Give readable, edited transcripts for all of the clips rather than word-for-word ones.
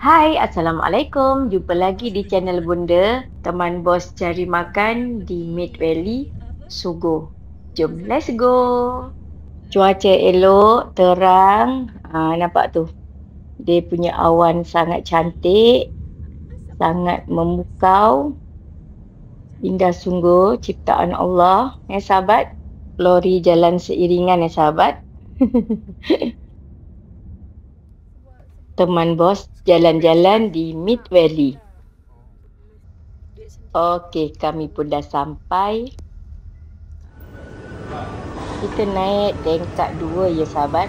Hai, Assalamualaikum. Jumpa lagi di channel Bunda. Teman bos cari makan di Mid Valley, Sogo. Jom, let's go. Cuaca elok, terang. Nampak tu. Dia punya awan sangat cantik. Sangat memukau. Indah sungguh ciptaan Allah. Sahabat. Lori jalan seiringan sahabat. Teman bos jalan-jalan di Mid Valley. Okey, kami pun dah sampai. Kita naik tingkat 2 ya sahabat.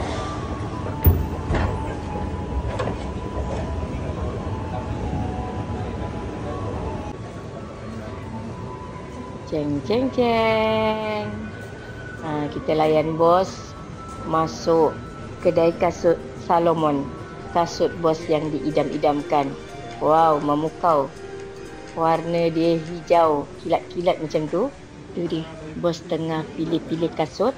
Jeng jeng jeng. Kita layan bos masuk kedai kasut Salomon. Kasut bos yang diidam-idamkan. Wow, memukau. Warna dia hijau, kilat-kilat macam tu. Tu dia, bos tengah pilih-pilih kasut.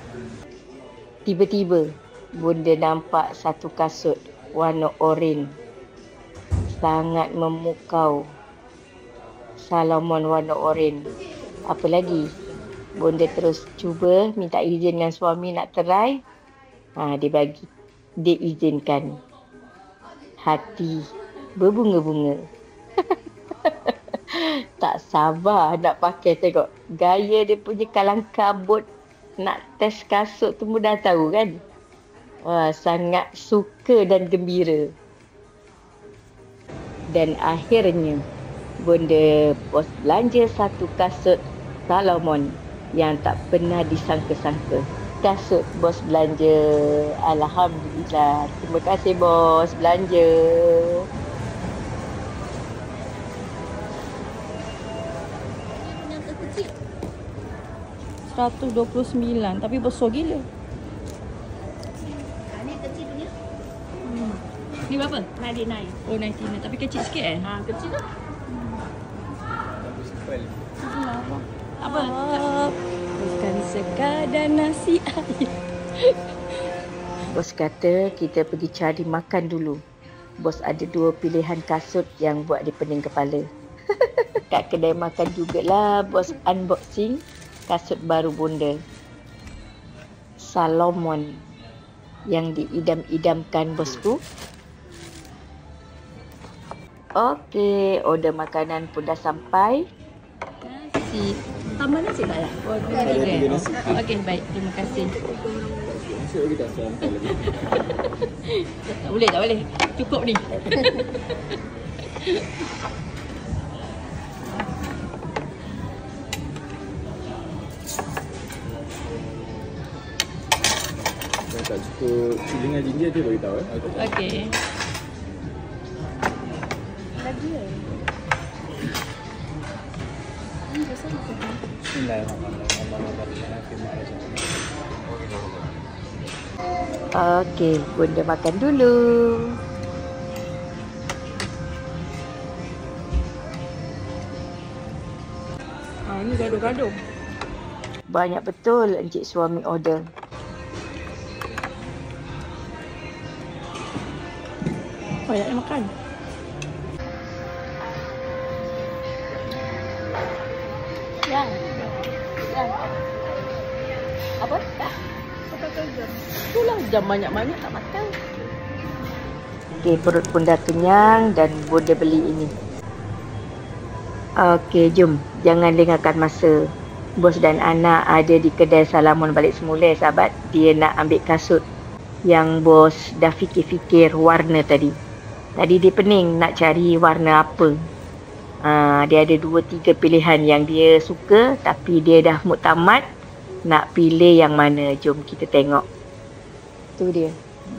Tiba-tiba, Bunda nampak satu kasut warna oranye. Sangat memukau. Salomon warna oranye. Apa lagi? Bunda terus cuba minta izin dengan suami nak try. Dia bagi. Dia izinkan. Hati berbunga-bunga. Tak sabar nak pakai, tengok gaya dia punya kalang kabut. Nak test kasut tu pun dah tahu kan. Wah, sangat suka dan gembira. Dan akhirnya Bunda bos belanja satu kasut Salomon yang tak pernah disangka-sangka. Kasut bos belanja. Alhamdulillah. Terima kasih bos belanja. $129 tapi besar gila. Ni kecil punya. Ni berapa? 99. Oh, 99 tapi kecil sikit Kecil tu. Apa? Bukan sekadar nasi ayam. Bos kata kita pergi cari makan dulu. Bos ada 2 pilihan kasut yang buat dia pening kepala. Kat kedai makan jugalah bos unboxing kasut baru Bunda. Salomon yang diidam-idamkan bosku. Okey, order makanan pun dah sampai. Nasi. Tambah nasi tak ya? Oh, 2 nasi. Okey, baik. Terima kasih. Nasi lagi tak sampai lagi. Tak boleh, tak boleh. Cukup ni. Kalau tak cukup chili dengan ginger dia bagi tahu Okey. Lagi ya? Okey, Bunda makan dulu. Ni gaduh-gaduh. Banyak betul encik suami order. Banyaknya makan. Yang. Apa? Tak. Apa jam? Itulah jam banyak-banyak tak makan. Okey, perut pun dah kenyang dan Bunda beli ini. Okey, jom. Jangan lengahkan masa. Bos dan anak ada di kedai Salomon balik semula sahabat. Dia nak ambil kasut yang bos dah fikir-fikir warna tadi. Tadi dia pening nak cari warna apa. Dia ada 2-3 pilihan yang dia suka tapi dia dah muktamad nak pilih yang mana. Jom kita tengok. Tu dia.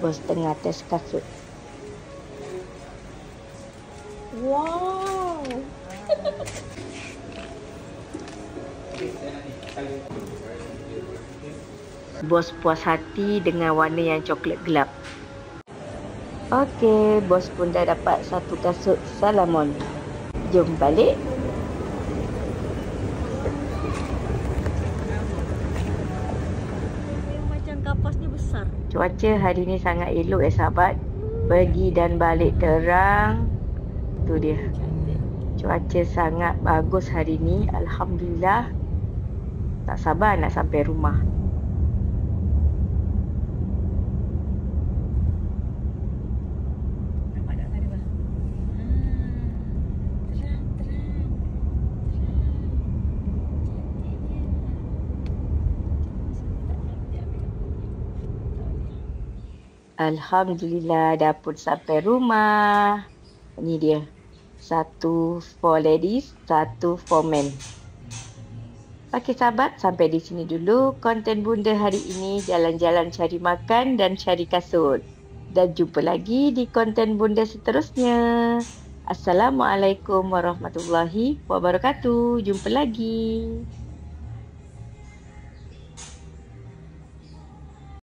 Bos tengah test kasut. Wow. Bos puas hati dengan warna yang coklat gelap. Okey, bos pun dah dapat satu kasut Salomon. Jom balik. Macam kapas ni besar. Cuaca hari ni sangat elok sahabat. Pergi dan balik terang. tu dia. Cuaca sangat bagus hari ni. Alhamdulillah. Tak sabar nak sampai rumah. Nampak tak sana, Bah? Terang, terang. Alhamdulillah dah pun sampai rumah. Ni dia. Satu for ladies, satu for men. Okey sahabat, sampai di sini dulu konten Bunda hari ini, jalan-jalan cari makan dan cari kasut. Dan jumpa lagi di konten Bunda seterusnya. Assalamualaikum warahmatullahi wabarakatuh. Jumpa lagi.